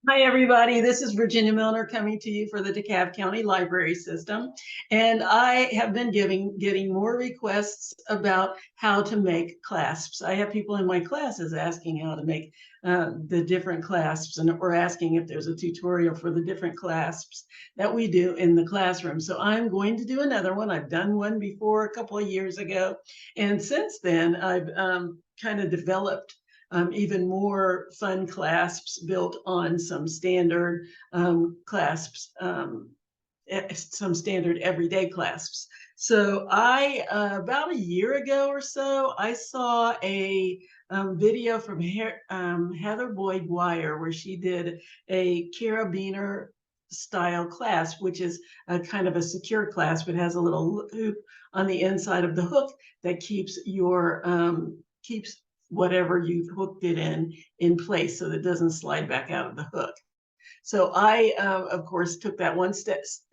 Hi, everybody. This is Virginia Milner coming to you for the DeKalb County Library System. And I have been getting more requests about how to make clasps. I have people in my classes asking how to make the different clasps, and we're asking if there's a tutorial for the different clasps that we do in the classroom. So I'm going to do another one. I've done one before a couple of years ago. And since then, I've kind of developed even more fun clasps built on some standard clasps, some standard everyday clasps. So about a year ago or so, I saw a video from Heather Boyd Wire where she did a carabiner style clasp, which is a kind of a secure clasp. It has a little hoop on the inside of the hook that keeps whatever you've hooked it in place so that it doesn't slide back out of the hook. So I, of course, took that one steps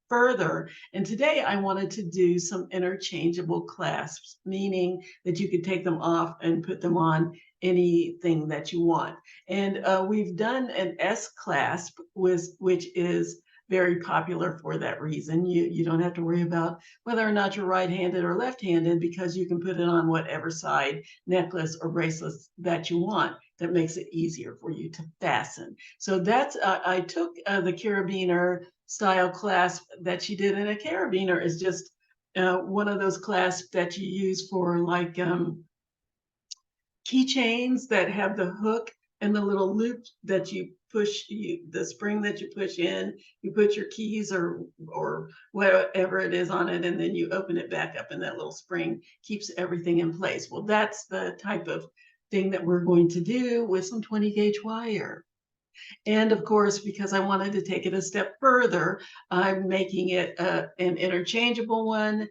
further. And today I wanted to do some interchangeable clasps, meaning that you could take them off and put them on anything that you want. And we've done an S-clasp, which is very popular for that reason. You don't have to worry about whether or not you're right-handed or left-handed because you can put it on whatever side necklace or bracelets that you want. That makes it easier for you to fasten. So I took the carabiner style clasp that she did, and a carabiner is just one of those clasps that you use for like keychains that have the hook and the little loop that you push, the spring that you push in, you put your keys or whatever it is on it, and then you open it back up, and that little spring keeps everything in place. Well, that's the type of thing that we're going to do with some 20 gauge wire. And of course, because I wanted to take it a step further, I'm making it an interchangeable one.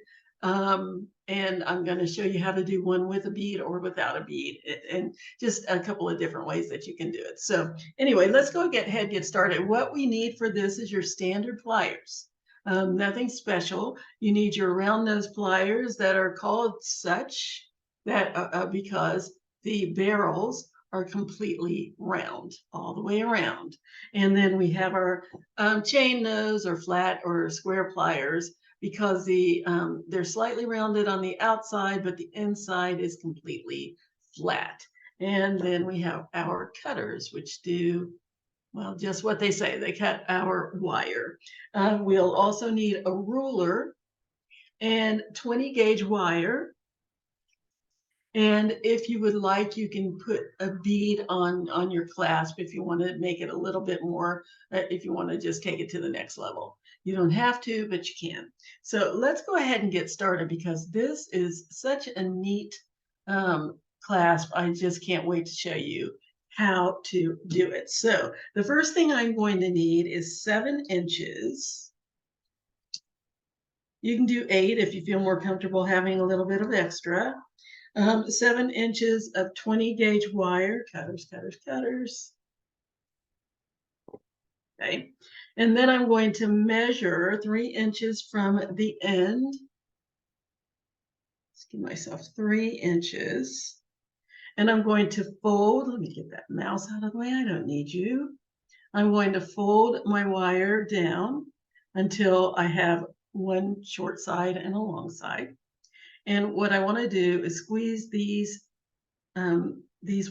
And I'm going to show you how to do one with a bead or without a bead, and just a couple of different ways that you can do it. So anyway, let's go ahead and get started. What we need for this is your standard pliers. Nothing special. You need your round nose pliers that are called such that because the barrels are completely round all the way around. And then we have our chain nose or flat or square pliers because they're slightly rounded on the outside, but the inside is completely flat. And then we have our cutters, which do, well, just what they say. They cut our wire. We'll also need a ruler and 20 gauge wire. And if you would like, you can put a bead on your clasp if you want to make it a little bit more, if you want to just take it to the next level. You don't have to, but you can. So let's go ahead and get started because this is such a neat clasp. I just can't wait to show you how to do it. So the first thing I'm going to need is 7 inches. You can do 8 if you feel more comfortable having a little bit of extra. 7 inches of 20 gauge wire, cutters, cutters, cutters. Okay. And then I'm going to measure 3 inches from the end. Let's give myself 3 inches. And I'm going to fold, let me get that mouse out of the way, I don't need you. I'm going to fold my wire down until I have one short side and a long side. And what I want to do is squeeze these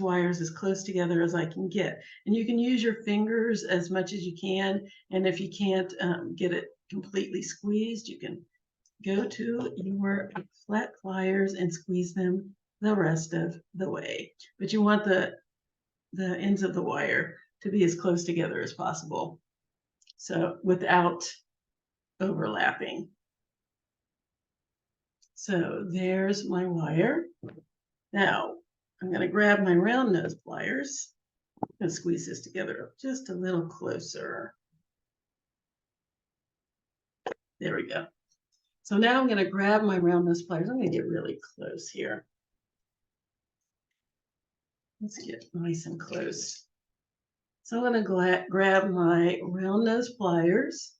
wires as close together as I can get. And you can use your fingers as much as you can. And if you can't get it completely squeezed, you can go to your flat pliers and squeeze them the rest of the way. But you want the ends of the wire to be as close together as possible, so without overlapping. So there's my wire. Now I'm going to grab my round nose pliers and squeeze this together just a little closer. There we go. So now I'm going to grab my round nose pliers. I'm going to get really close here. Let's get nice and close. So I'm going to grab my round nose pliers,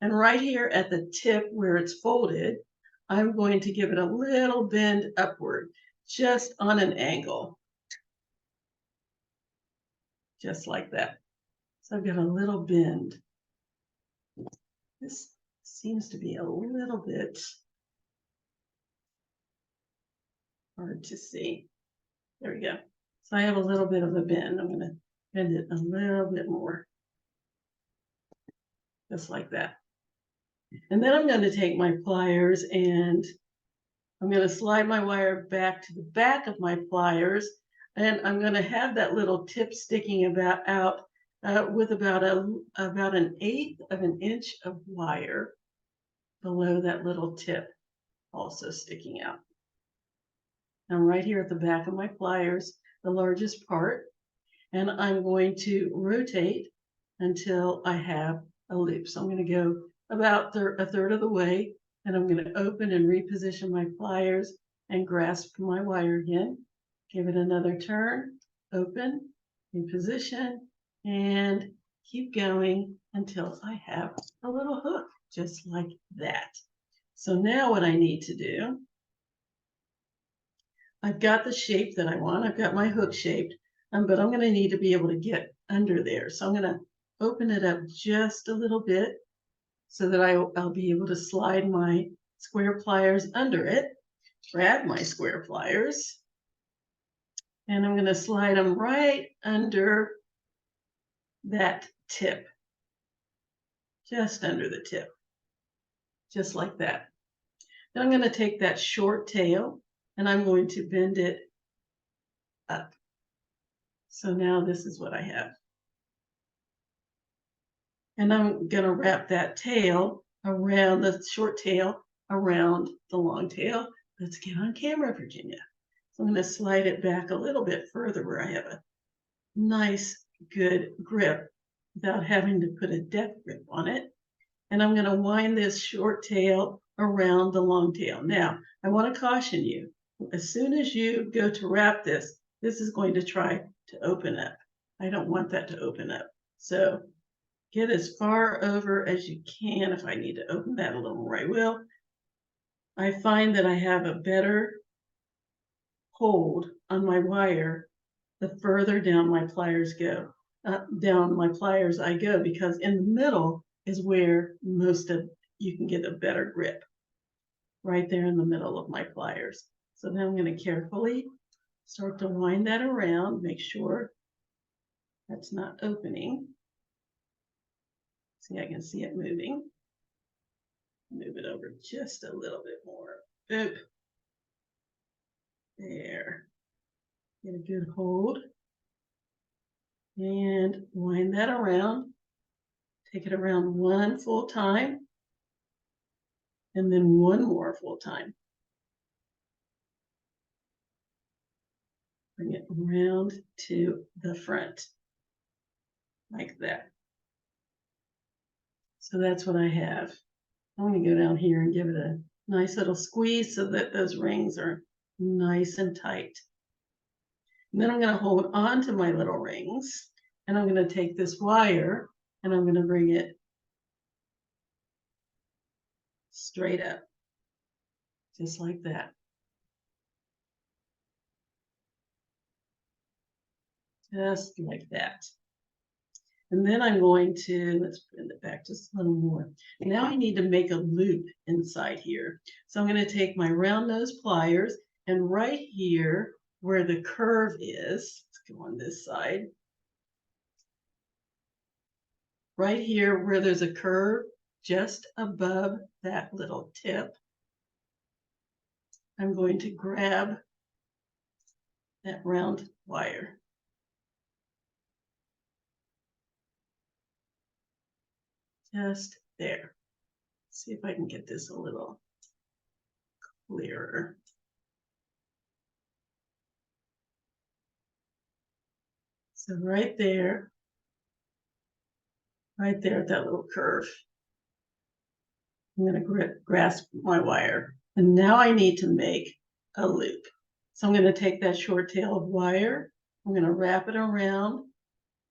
and right here at the tip where it's folded, I'm going to give it a little bend upward, just on an angle. Just like that. So I've got a little bend. This seems to be a little bit hard to see. There we go. So I have a little bit of a bend. I'm going to bend it a little bit more. Just like that. And then I'm going to take my pliers and I'm going to slide my wire back to the back of my pliers. And I'm going to have that little tip sticking out with about an 1/8 of an inch of wire below that little tip also sticking out. I'm right here at the back of my pliers, the largest part, and I'm going to rotate until I have a loop. So I'm going to go about a third of the way, and I'm going to open and reposition my pliers and grasp my wire again. Give it another turn, open, reposition, and keep going until I have a little hook, just like that. So now what I need to do, I've got the shape that I want. I've got my hook shaped, but I'm going to need to be able to get under there. So I'm going to open it up just a little bit so that I'll be able to slide my square pliers under it, grab my square pliers, and I'm going to slide them right under that tip, just under the tip, just like that. Then I'm going to take that short tail and I'm going to bend it up. So now this is what I have. And I'm going to wrap that tail around the short tail around the long tail. Let's get on camera, Virginia. So I'm going to slide it back a little bit further where I have a nice, good grip without having to put a depth grip on it. And I'm going to wind this short tail around the long tail. Now, I want to caution you, as soon as you go to wrap this, this is going to try to open up. I don't want that to open up. So get as far over as you can. If I need to open that a little more, I will. I find that I have a better hold on my wire the further down my pliers go, down my pliers I go, because in the middle is where you can get a better grip, right there in the middle of my pliers. So then I'm going to carefully start to wind that around, make sure that's not opening. See, I can see it moving. Move it over just a little bit more. Boop. There. Get a good hold. And wind that around. Take it around one full time. And then one more full time. Bring it around to the front. Like that. So that's what I have. I'm going to go down here and give it a nice little squeeze so that those rings are nice and tight. And then I'm going to hold on to my little rings and I'm going to take this wire and I'm going to bring it straight up, just like that. Just like that. And then I'm going to, let's bring it back just a little more. Now I need to make a loop inside here. So I'm going to take my round nose pliers and right here where the curve is, let's go on this side. Right here where there's a curve just above that little tip, I'm going to grab that round wire. Just there. See if I can get this a little clearer. So right there at that little curve, I'm going to grasp my wire. And now I need to make a loop. So I'm going to take that short tail of wire. I'm going to wrap it around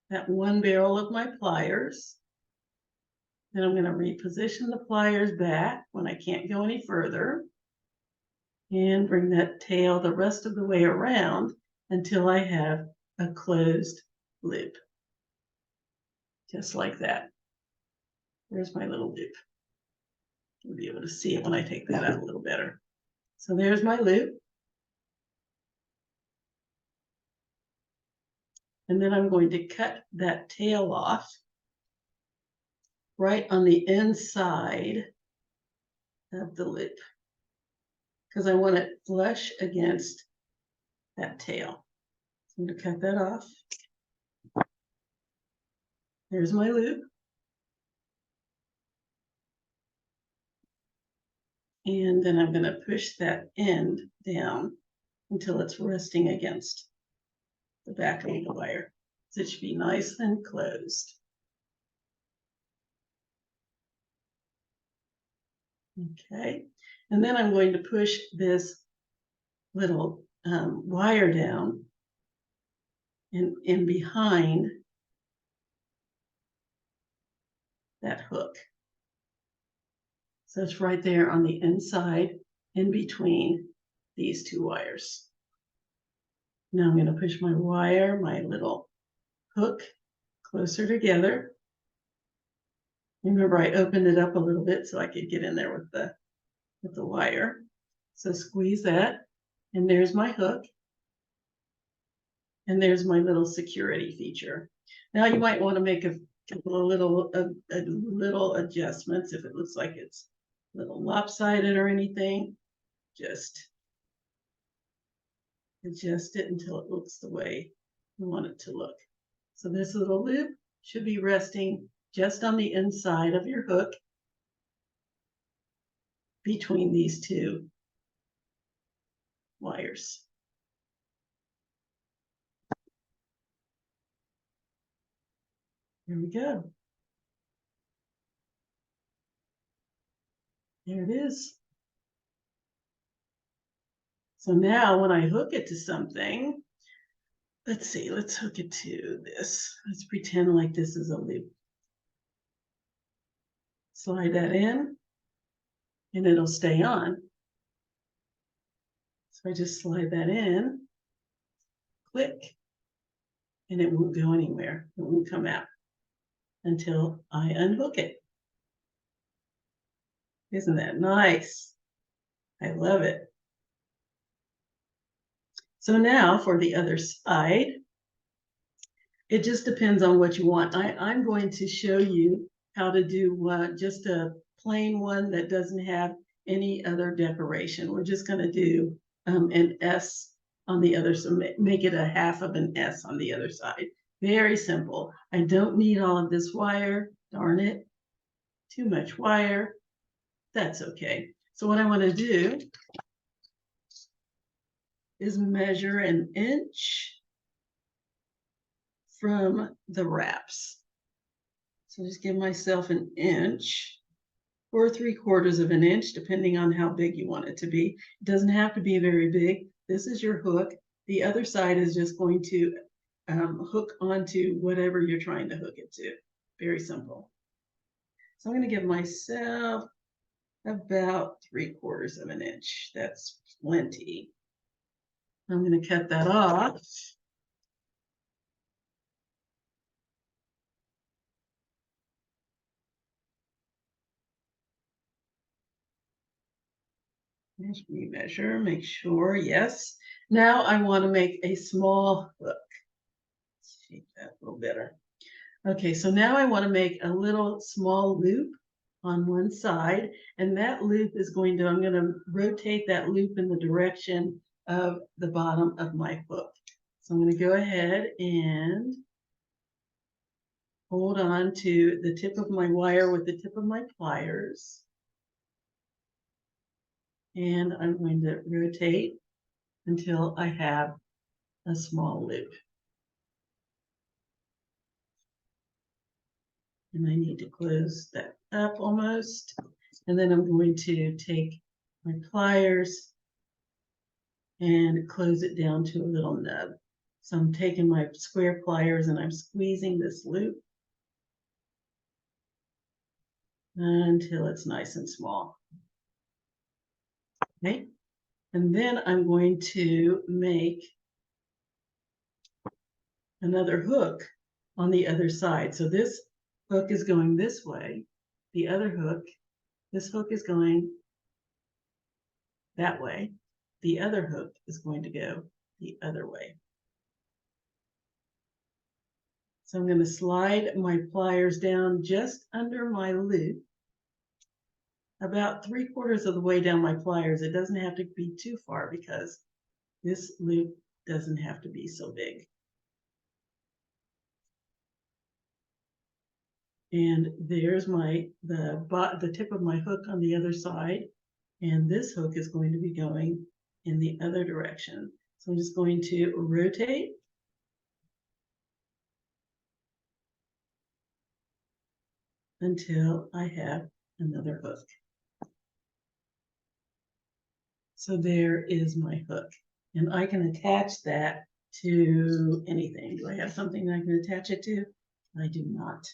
that one barrel of my pliers. Then I'm going to reposition the pliers back when I can't go any further. And bring that tail the rest of the way around until I have a closed loop. just like that. There's my little loop. You'll be able to see it when I take that out a little better. So there's my loop. And then I'm going to cut that tail off right on the inside of the loop because I want it flush against that tail. So I'm going to cut that off. There's my loop. And then I'm going to push that end down until it's resting against the back of the wire. So it should be nice and closed. Okay, and then I'm going to push this little wire down in behind that hook. So it's right there on the inside in between these two wires. Now I'm going to push my wire, my little hook closer together. Remember, I opened it up a little bit so I could get in there with the wire. So squeeze that, and there's my hook. And there's my little security feature. Now you might want to make a little adjustments if it looks like it's a little lopsided or anything. Just adjust it until it looks the way you want it to look. So this little loop should be resting just on the inside of your hook between these two wires. There we go. There it is. So now when I hook it to something, let's see, let's hook it to this. Let's pretend like this is a loop. Slide that in and it'll stay on. So I just slide that in, click, and it won't go anywhere. It won't come out until I unhook it. Isn't that nice? I love it. So now for the other side, it just depends on what you want. I'm going to show you how to do just a plain one that doesn't have any other decoration. We're just going to do an S on the other side, make it a half of an S on the other side. Very simple. I don't need all of this wire. Darn it. Too much wire. That's okay. So what I want to do is measure an inch from the wraps. So just give myself an inch or 3/4 of an inch, depending on how big you want it to be. It doesn't have to be very big. This is your hook. The other side is just going to hook onto whatever you're trying to hook it to. Very simple. So I'm going to give myself about 3/4 of an inch. That's plenty. I'm going to cut that off. Just measure, make sure, yes. Now I want to make a small hook. Let's shape that a little better. Okay, so now I want to make a little small loop on one side, and that loop is going to, I'm going to rotate that loop in the direction of the bottom of my hook. So I'm going to go ahead and hold on to the tip of my wire with the tip of my pliers. And I'm going to rotate until I have a small loop. And I need to close that up almost. And then I'm going to take my pliers and close it down to a little nub. So I'm taking my square pliers and I'm squeezing this loop until it's nice and small. Okay, and then I'm going to make another hook on the other side. So this hook is going this way. The other hook, this hook is going that way. The other hook is going to go the other way. So I'm going to slide my pliers down just under my loop, about 3/4 of the way down my pliers. It doesn't have to be too far because this loop doesn't have to be so big. And there's the tip of my hook on the other side. And this hook is going to be going in the other direction. So I'm just going to rotate until I have another hook. So there is my hook. And I can attach that to anything. Do I have something that I can attach it to? I do not.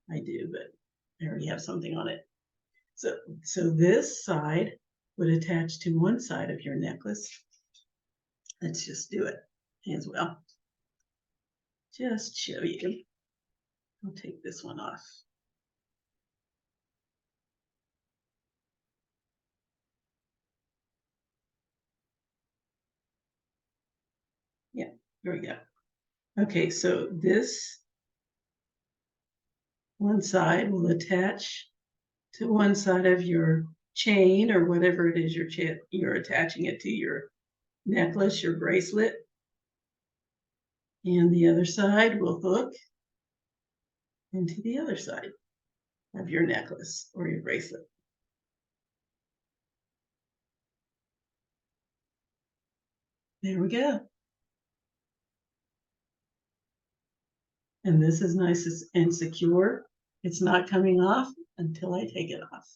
I do, but I already have something on it. So this side would attach to one side of your necklace. Let's just do it as well. Just show you. I'll take this one off. Yeah, here we go. Okay, so this one side will attach to one side of your chain or whatever it is you're attaching it to, your necklace, your bracelet. And the other side will hook into the other side of your necklace or your bracelet. There we go. And this is nice and secure. It's not coming off until I take it off.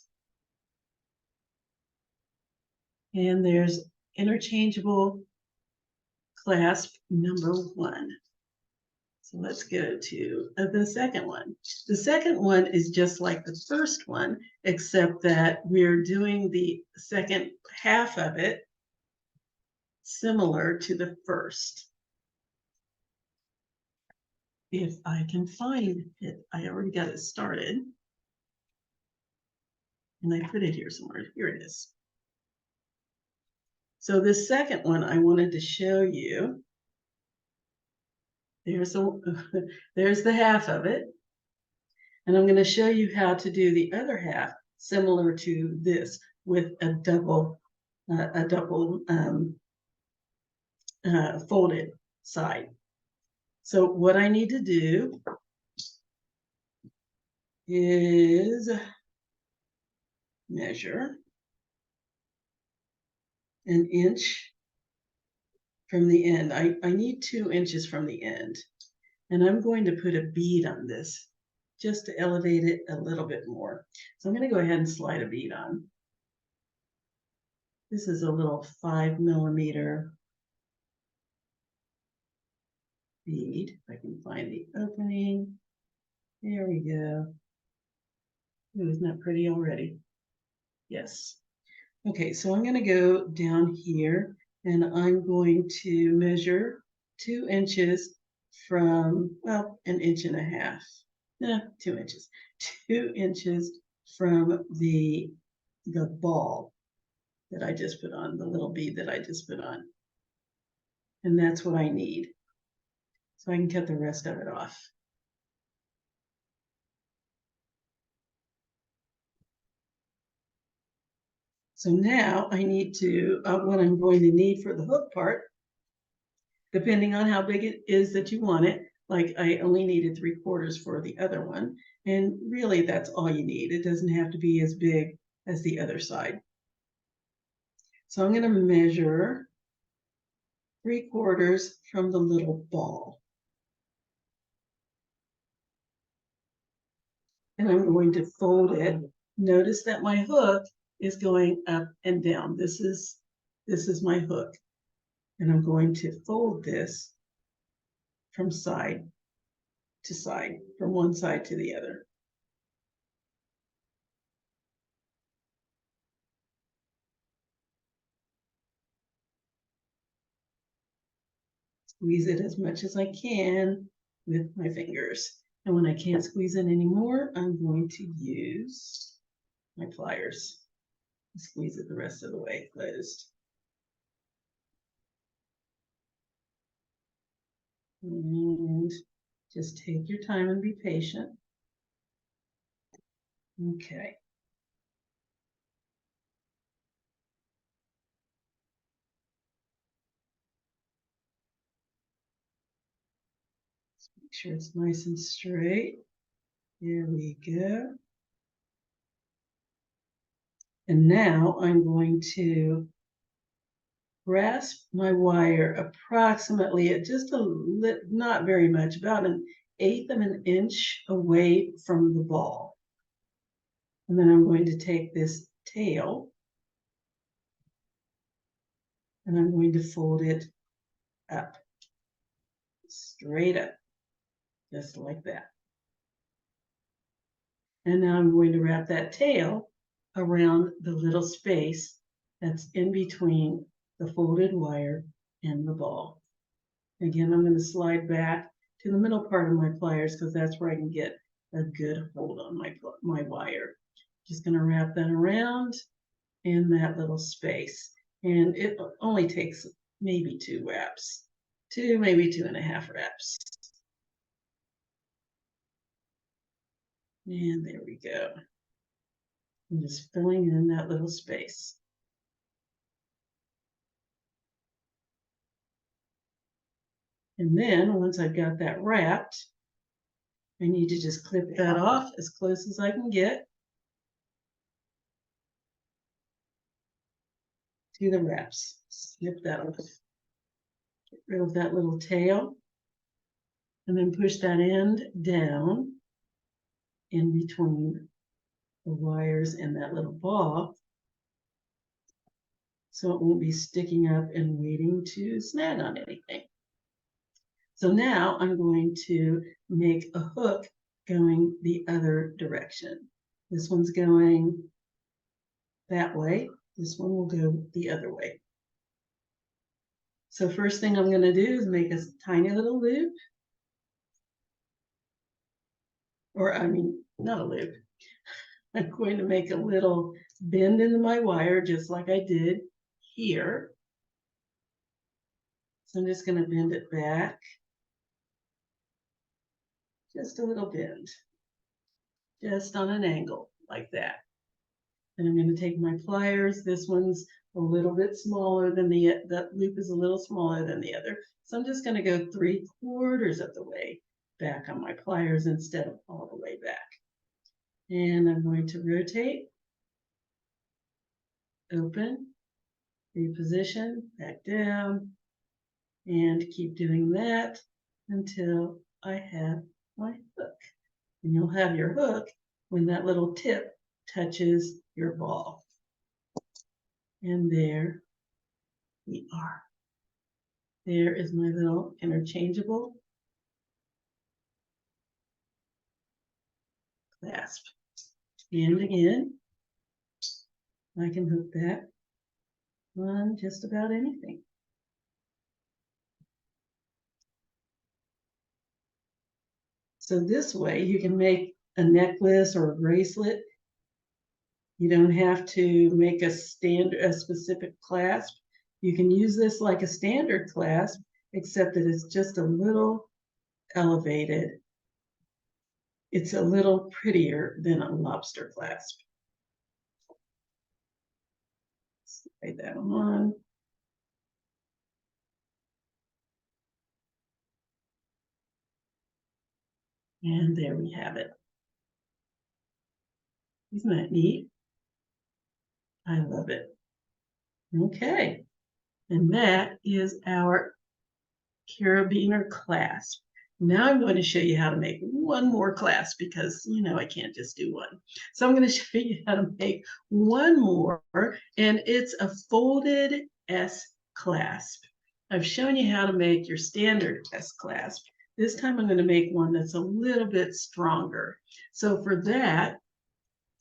And there's interchangeable clasp number 1. So let's go to the second one. The second one is just like the first one, except that we're doing the second half of it similar to the first. If I can find it, I already got it started. And I put it here somewhere. Here it is. So this second one I wanted to show you. There's the half of it. And I'm going to show you how to do the other half similar to this with a double folded side. So what I need to do is measure 1 inch from the end. I need 2 inches from the end. And I'm going to put a bead on this just to elevate it a little bit more. So I'm going to go ahead and slide a bead on. This is a little 5mm bead. If I can find the opening. There we go. Ooh, isn't that pretty already? Yes. Okay, so I'm going to go down here and I'm going to measure 2 inches from, well, 1.5 inches. 2 inches. 2 inches from the ball that I just put on, the little bead that I just put on. And that's what I need. So I can cut the rest of it off. So now I need to, what I'm going to need for the hook part, depending on how big it is that you want it, like I only needed 3/4 for the other one. And really that's all you need. It doesn't have to be as big as the other side. So I'm going to measure 3/4 from the little ball. And I'm going to fold it. Notice that my hook is going up and down. This is my hook. And I'm going to fold this from side to side, from one side to the other. Squeeze it as much as I can with my fingers. And when I can't squeeze it anymore, I'm going to use my pliers. Squeeze it the rest of the way closed. And just take your time and be patient. Okay. Make sure it's nice and straight. There we go. And now I'm going to grasp my wire approximately at just not very much, about 1/8 of an inch away from the ball. And then I'm going to take this tail and I'm going to fold it up, straight up, just like that. And now I'm going to wrap that tail around the little space that's in between the folded wire and the ball. Again, I'm going to slide back to the middle part of my pliers because that's where I can get a good hold on my wire. Just going to wrap that around in that little space. And it only takes maybe 2 wraps, maybe 2.5 wraps. And there we go. I'm just filling in that little space. And then once I've got that wrapped, I need to just clip that off as close as I can get to the wraps. Snip that off. Get rid of that little tail. And then push that end down in between the wires and that little ball, so it won't be sticking up and waiting to snag on anything. So now I'm going to make a hook going the other direction. This one's going that way. This one will go the other way. So first thing I'm going to do is make a tiny little loop. Or I mean, not a loop. I'm going to make a little bend into my wire just like I did here. So I'm just going to bend it back. Just a little bend. Just on an angle like that. And I'm going to take my pliers. This one's a little bit smaller than that loop is a little smaller than the other. So I'm just going to go 3/4 of the way back on my pliers instead of all the way back. And I'm going to rotate, open, reposition, back down, and keep doing that until I have my hook. And you'll have your hook when that little tip touches your ball. And there we are. There is my little interchangeable clasp. And again, I can hook that on just about anything. So this way you can make a necklace or a bracelet. You don't have to make a specific clasp. You can use this like a standard clasp, except that it's just a little elevated. It's a little prettier than a lobster clasp. Slide that on. And there we have it. Isn't that neat? I love it. Okay, and that is our carabiner clasp. Now I'm going to show you how to make one more clasp because, you know, I can't just do one. So I'm going to show you how to make one more, and it's a folded S-clasp. I've shown you how to make your standard S-clasp. This time I'm going to make one that's a little bit stronger. So for that,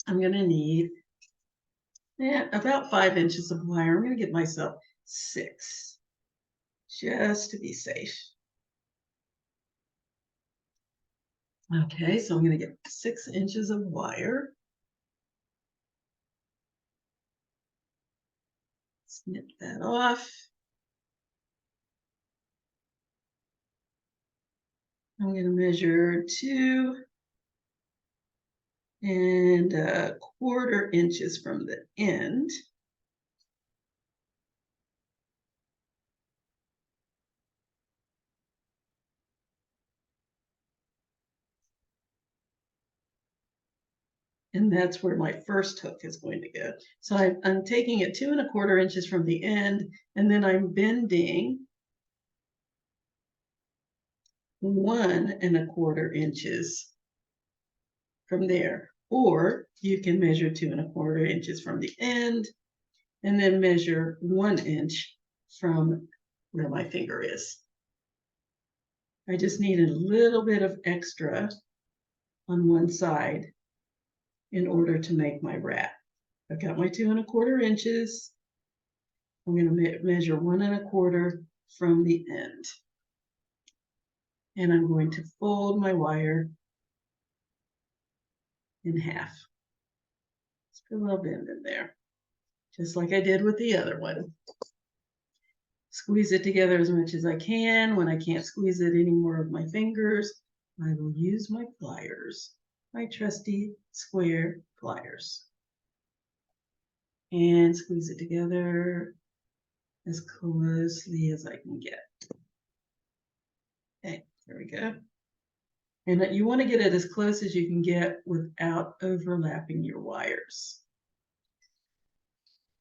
I'm going to need about 5 inches of wire. I'm going to get myself 6, just to be safe. Okay, so I'm going to get 6 inches of wire. Snip that off. I'm going to measure 2¼ inches from the end. And that's where my first hook is going to go. So I'm taking it 2¼ inches from the end, and then I'm bending 1¼ inches from there. Or you can measure 2¼ inches from the end and then measure 1 inch from where my finger is. I just need a little bit of extra on one side in order to make my wrap. I've got my 2¼ inches. I'm going to measure 1¼ from the end. And I'm going to fold my wire in half. Just put a little bend in there, just like I did with the other one. Squeeze it together as much as I can. When I can't squeeze it anymore with my fingers, I will use my pliers, my trusty square pliers. And squeeze it together as closely as I can get. Okay, there we go. And you want to get it as close as you can get without overlapping your wires.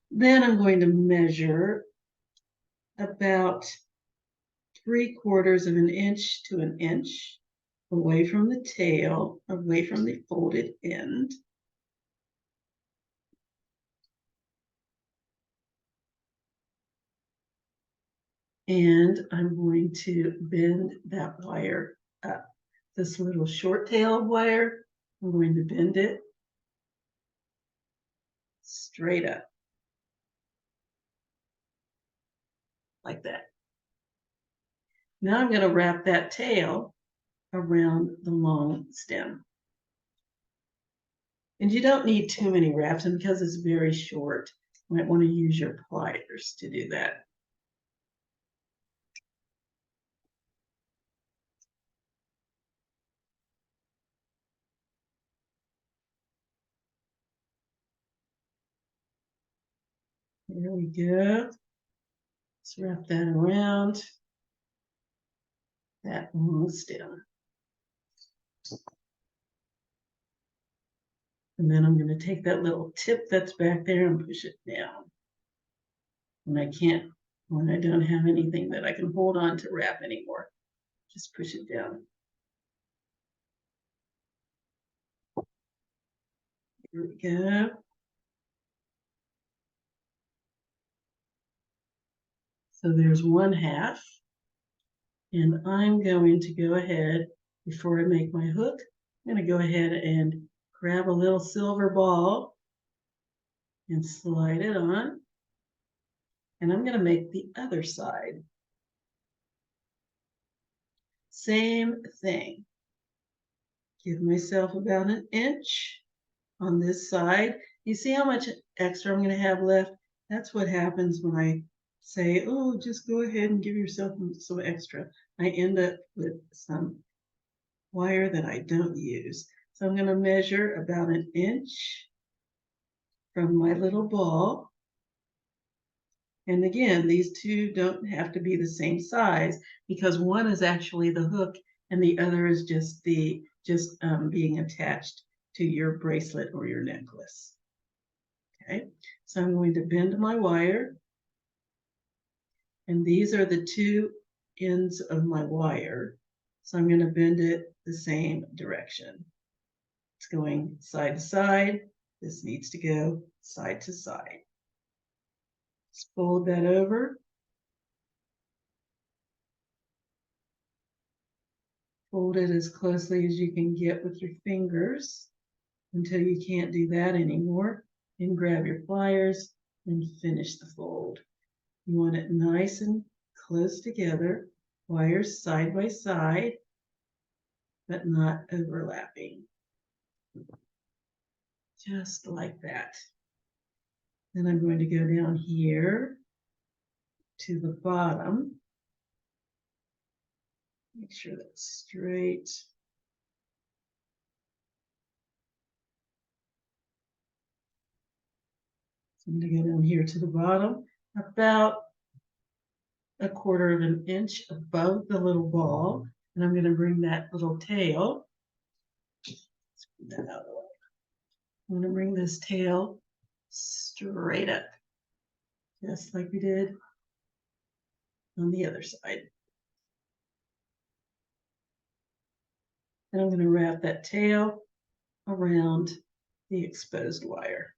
Then I'm going to measure about 3/4 inch to 1 inch away from the tail, away from the folded end. And I'm going to bend that wire up. This little short tail of wire, I'm going to bend it straight up, like that. Now I'm going to wrap that tail around the long stem. And you don't need too many wraps, and because it's very short, you might want to use your pliers to do that. There we go. Let's wrap that around that long stem. And then I'm going to take that little tip that's back there and push it down. When I don't have anything that I can hold on to wrap anymore, just push it down. Here we go. So there's 1/2. And I'm going to go ahead, before I make my hook, I'm going to go ahead and grab a little silver ball and slide it on. And I'm going to make the other side. Same thing. Give myself about 1 inch on this side. You see how much extra I'm going to have left? That's what happens when I say, oh, just go ahead and give yourself some extra. I end up with some wire that I don't use. So I'm going to measure about 1 inch from my little ball. And again, these two don't have to be the same size because one is actually the hook and the other is just being attached to your bracelet or your necklace. Okay, so I'm going to bend my wire, and these are the two ends of my wire. So I'm going to bend it the same direction. It's going side to side. This needs to go side to side. Just fold that over. Fold it as closely as you can get with your fingers until you can't do that anymore. And grab your pliers and finish the fold. You want it nice and close together, wires side by side. but not overlapping. Just like that. Then I'm going to go down here to the bottom. Make sure that's straight. So I'm going to go down here to the bottom, about a quarter of an inch above the little ball. And I'm going to bring that little tail. Let's put that out of the way. I'm going to bring this tail straight up, just like we did on the other side. And I'm going to wrap that tail around the exposed wire.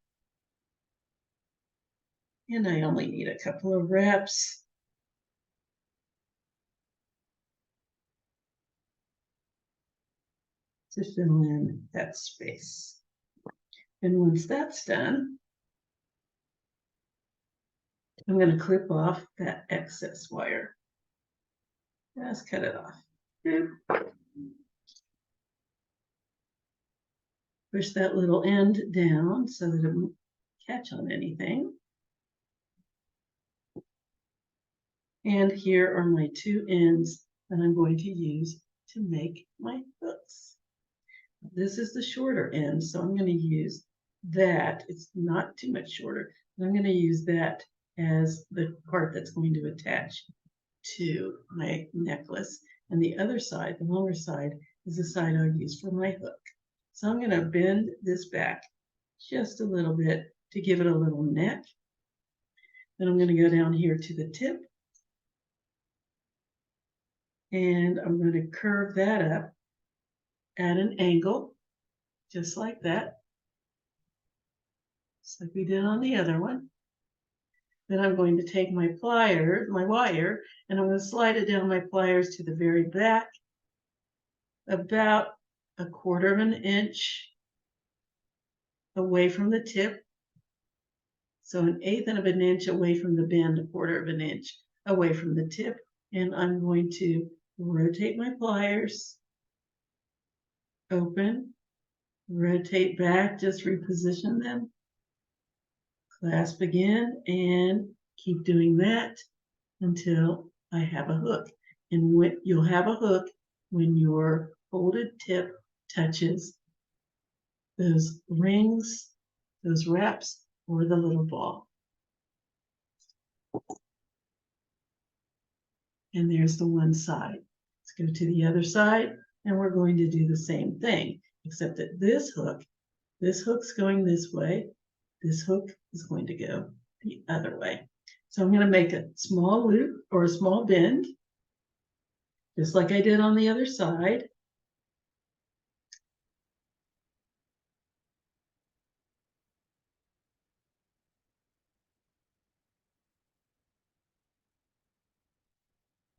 And I only need a couple of wraps. To fill in that space. And once that's done, I'm going to clip off that excess wire. Just cut it off. Push that little end down so that it won't catch on anything. And here are my two ends that I'm going to use to make my hooks. This is the shorter end, so I'm going to use that. It's not too much shorter, but I'm going to use that as the part that's going to attach to my necklace. And the other side, the longer side, is the side I'll use for my hook. So I'm going to bend this back just a little bit to give it a little neck. Then I'm going to go down here to the tip. And I'm going to curve that up at an angle, just like that. Just like we did on the other one. Then I'm going to take my pliers, my wire, and I'm going to slide it down my pliers to the very back, about a quarter of an inch away from the tip. So an eighth of an inch away from the bend, a quarter of an inch away from the tip. And I'm going to rotate my pliers, open, rotate back, just reposition them, clasp again, and keep doing that until I have a hook. And you'll have a hook when your folded tip touches those rings, those wraps, or the little ball. And there's the one side. Let's go to the other side, and we're going to do the same thing, except that this hook's going this way, this hook is going to go the other way. So I'm going to make a small loop or a small bend, just like I did on the other side.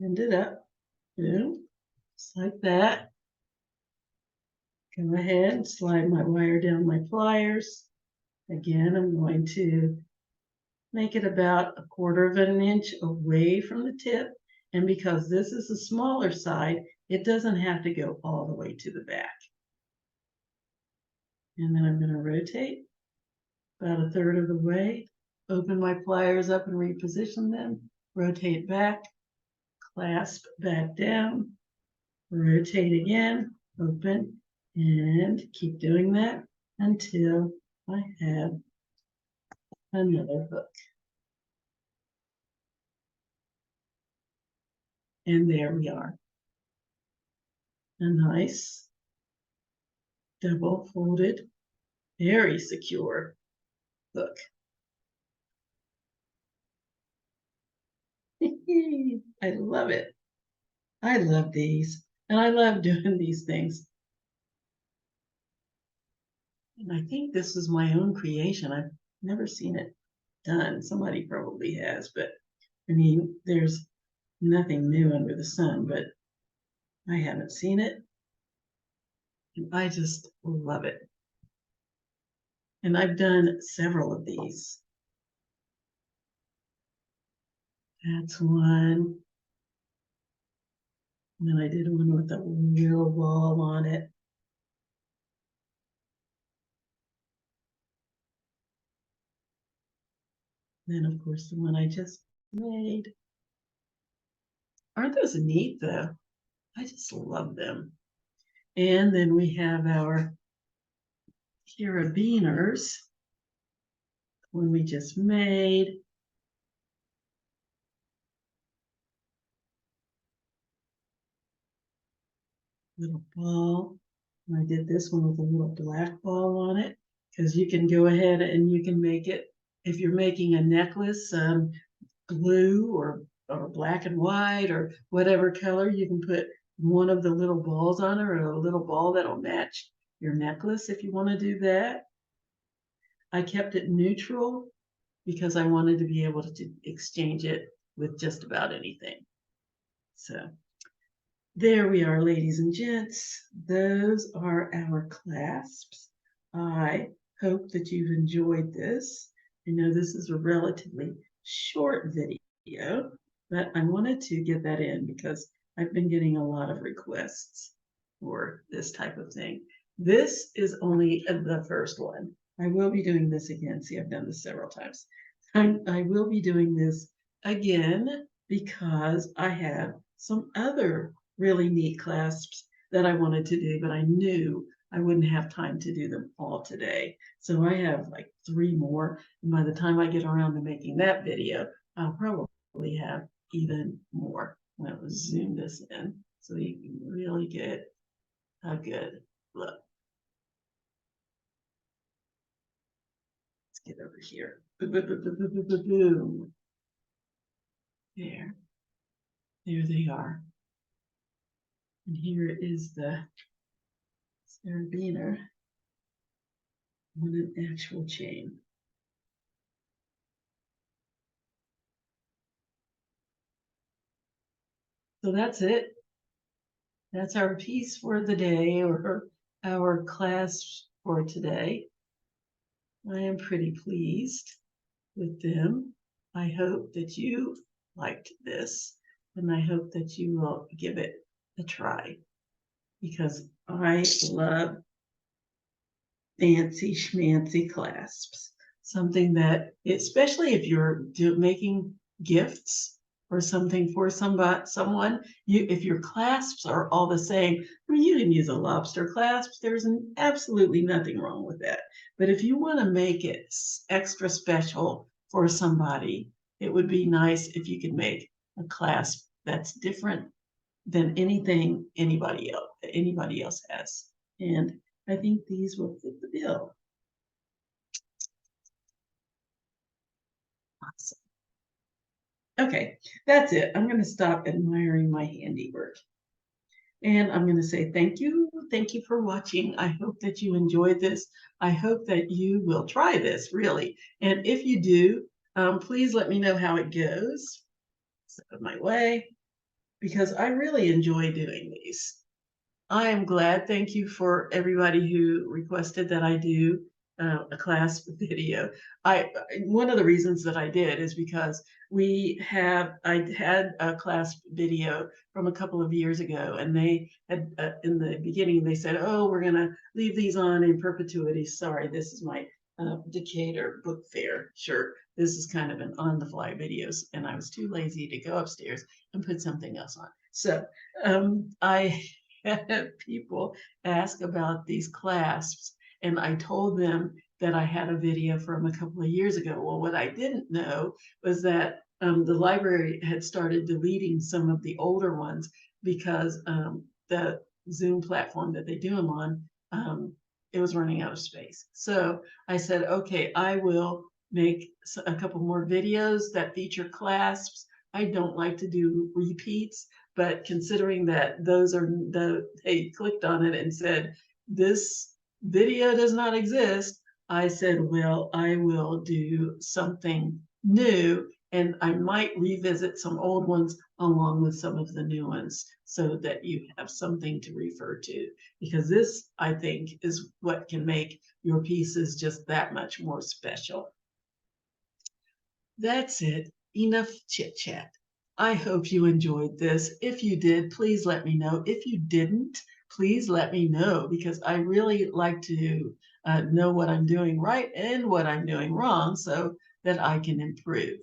Bend it up, boom, just like that. Go ahead and slide my wire down my pliers. Again, I'm going to make it about a quarter of an inch away from the tip. And because this is the smaller side, it doesn't have to go all the way to the back. And then I'm going to rotate about a third of the way, open my pliers up and reposition them, rotate back, clasp back down, rotate again, open, and keep doing that until I have another hook. And there we are. A nice double folded, very secure hook. I love it. I love these, and I love doing these things. And I think this is my own creation. I've never seen it done. Somebody probably has, but I mean, there's nothing new under the sun, but I haven't seen it. And I just love it. And I've done several of these. That's one. And then I did one with a real ball on it. And then, of course, the one I just made. Aren't those neat, though? I just love them. And then we have our carabiners, one we just made. Little ball. And I did this one with a little black ball on it, because you can go ahead and you can make it, if you're making a necklace, blue or black and white or whatever color, you can put one of the little balls on it, or a little ball that'll match your necklace if you want to do that. I kept it neutral because I wanted to be able to exchange it with just about anything. So there we are, ladies and gents. Those are our clasps. I hope that you've enjoyed this. I know this is a relatively short video, but I wanted to get that in because I've been getting a lot of requests for this type of thing. This is only the first one. I will be doing this again. See, I've done this several times. I will be doing this again because I have some other really neat clasps that I wanted to do, but I knew I wouldn't have time to do them all today. So I have like 3 more. And by the time I get around to making that video, I'll probably have even more. I'm going to zoom this in so you can really get a good look. Let's get over here. Boom, boom, boom, boom, boom, boom, boom. There. There they are. And here is the carabiner on an actual chain. So that's it. That's our piece for the day, or our class for today. I am pretty pleased with them. I hope that you liked this, and I hope that you will give it a try, because I love fancy schmancy clasps. Something that, especially if you're making gifts or something for someone, if your clasps are all the same, I mean, you can use a lobster clasp. There's absolutely nothing wrong with that. But if you want to make it extra special for somebody, it would be nice if you could make a clasp that's different than anything anybody else has. And I think these will fit the bill. Awesome. Okay, that's it. I'm going to stop admiring my handiwork. And I'm going to say thank you. Thank you for watching. I hope that you enjoyed this. I hope that you will try this, really. And if you do, please let me know how it goes. Step my way, because I really enjoy doing these. I am glad. Thank you for everybody who requested that I do a class video. One of the reasons that I did is because I had a class video from a couple of years ago, and they had in the beginning they said, "Oh, we're gonna leave these on in perpetuity." Sorry, this is my Decatur book fair shirt. This is kind of an on-the-fly videos, and I was too lazy to go upstairs and put something else on. So I had people ask about these clasps, and I told them that I had a video from a couple of years ago. Well, what I didn't know was that the library had started deleting some of the older ones because the Zoom platform that they do them on, it was running out of space. So I said, okay, I will make a couple more videos that feature clasps. I don't like to do repeats, but considering that they clicked on it and said, this video does not exist, I said, well, I will do something new, and I might revisit some old ones along with some of the new ones so that you have something to refer to, because this, I think, is what can make your pieces just that much more special. That's it. Enough chit chat. I hope you enjoyed this. If you did, please let me know. If you didn't, please let me know because I really like to know what I'm doing right and what I'm doing wrong so that I can improve.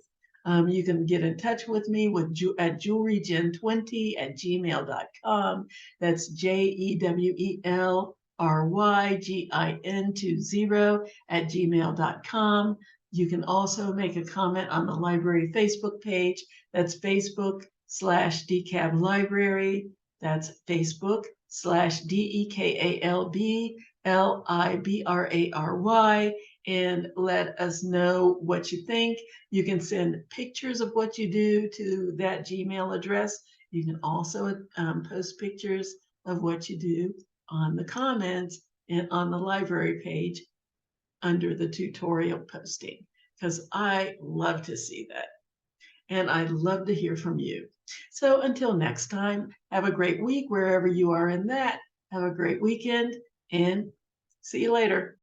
You can get in touch with me at jewelrygen20@gmail.com. That's JEWELRYGIN20@gmail.com. You can also make a comment on the library Facebook page. That's Facebook/DeKalb Library. That's Facebook/DeKalb and let us know what you think. You can send pictures of what you do to that Gmail address. You can also post pictures of what you do on the comments and on the library page under the tutorial posting because I love to see that. And I'd love to hear from you. So until next time, have a great week wherever you are in that. Have a great weekend and see you later.